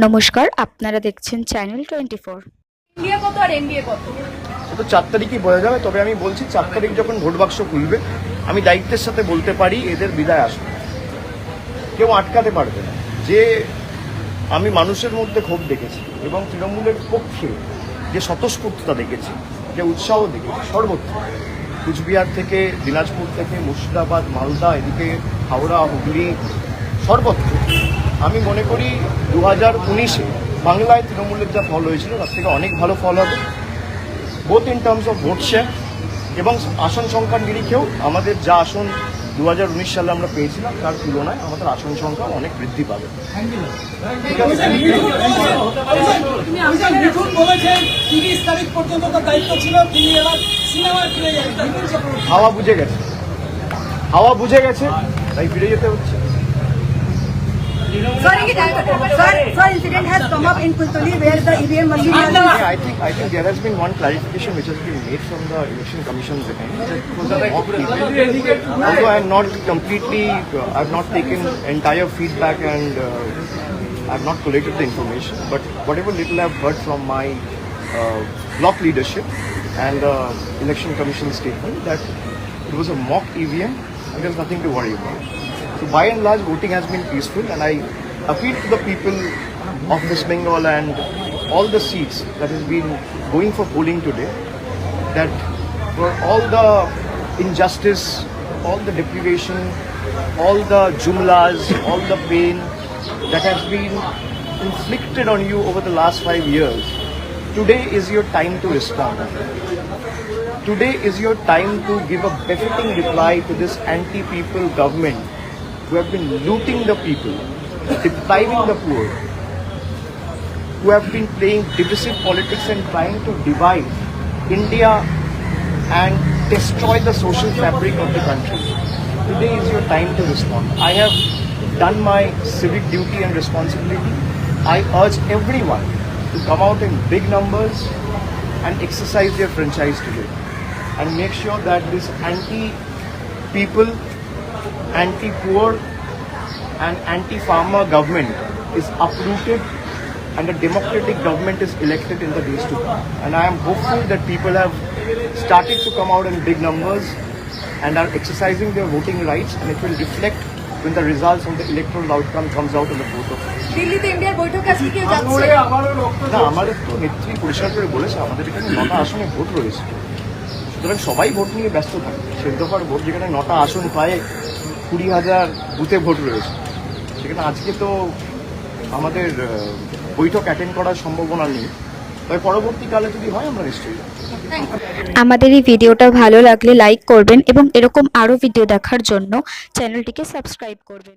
নমস্কার, আপনারা দেখছেন চ্যানেল 24। ইন্ডিয়া কত আর এনডিএ কত? তো 4 তারিখই বোঝা যাবে। তবে আমি বলছি 4 তারিখ যখন ভোট বাক্স খুলবে আমি দায়িত্বের সাথে বলতে পারি এদের বিদায় আসবে, কেউ আটকাতে পারবে না। যে আমি মানুষের মধ্যে ক্ষোভ দেখেছি এবং তৃণমূলের পক্ষে যে স্বতঃস্ফূর্ততা দেখেছি, যে উৎসাহ দেখেছি সর্বত্র, কুচবিহার থেকে দিনাজপুর থেকে মুর্শিদাবাদ, মালদা, এদিকে হাওড়া, হুগলি, সর্বত্র আমি মনে করি 2019-এ বাংলায় তৃণমূলের যা ফল হয়েছিল তার থেকে অনেক ভালো ফল হবে, both in terms of vote share এবং আসন সংখ্যার নিরিখেও। আমাদের যা আসন 2019 সালে আমরা পেয়েছিলাম তার তুলনায় আমাদের আসন সংখ্যা অনেক বৃদ্ধি পাবে। ঠিক আছে, মিঠুন বলেছেন 30 তারিখ পর্যন্ত তার দায়িত্ব ছিল, তিনি এবার সিনেমায় ফিরে যাবেন। হাওয়া বুঝে গেছে, হাওয়া বুঝে গেছে, তাই ফিরে যেতে হচ্ছে। Sir, incident has come up in Kultuli where the EVM machine was Yeah, I think there has been one clarification which has been made from the Election Commission's end. That it was a mock event. Although I am not completely, I have not taken entire feedback and I have not collected the information. But whatever little I have heard from my block leadership and the Election Commission statement, that it was a mock EVM and there is nothing to worry about. So by and large, voting has been peaceful, and I appeal to the people of West Bengal and all the seats that has been going for polling today, that for all the injustice, all the deprivation, all the jumlas, all the pain that has been inflicted on you over the last 5 years, today is your time to respond. Today is your time to give a befitting reply to this anti-people government who have been looting the people, depriving the poor, who have been playing divisive politics and trying to divide India and destroy the social fabric of the country. Today is your time to respond. I have done my civic duty and responsibility. I urge everyone to come out in big numbers and exercise their franchise today and make sure that this anti-people, anti-poor and anti-farmer government is uprooted and a democratic government is elected in the days to come. And I am hopeful that people have started to come out in big numbers and are exercising their voting rights, and it will reflect when the results of the electoral outcome comes out on the 4th of May. দিল্লিতে ইন্ডিয়ার বৈঠক আজকে কেউ যাচ্ছে? না, আমাদের তো নেত্রী পরিষ্কার করে বলেছে আমাদের এখানে 9টা আসনে ভোট রয়েছে, সুতরাং সবাই ভোট নিয়ে ব্যস্ত থাকে। 14 দফার ভোট, যেখানে 9টা আসন পায় 20,000 বুথে ভোট রয়েছে, সেখানে আজকে তো আমাদের বৈঠক অ্যাটেন্ড করার সম্ভাবনা নেই। তবে পরবর্তীকালে যদি হয় আমরা নিশ্চয়ই যাব। আমাদের এই ভিডিওটা ভালো লাগলে লাইক করবেন এবং এরকম আরও ভিডিও দেখার জন্য চ্যানেলটিকে সাবস্ক্রাইব করবেন।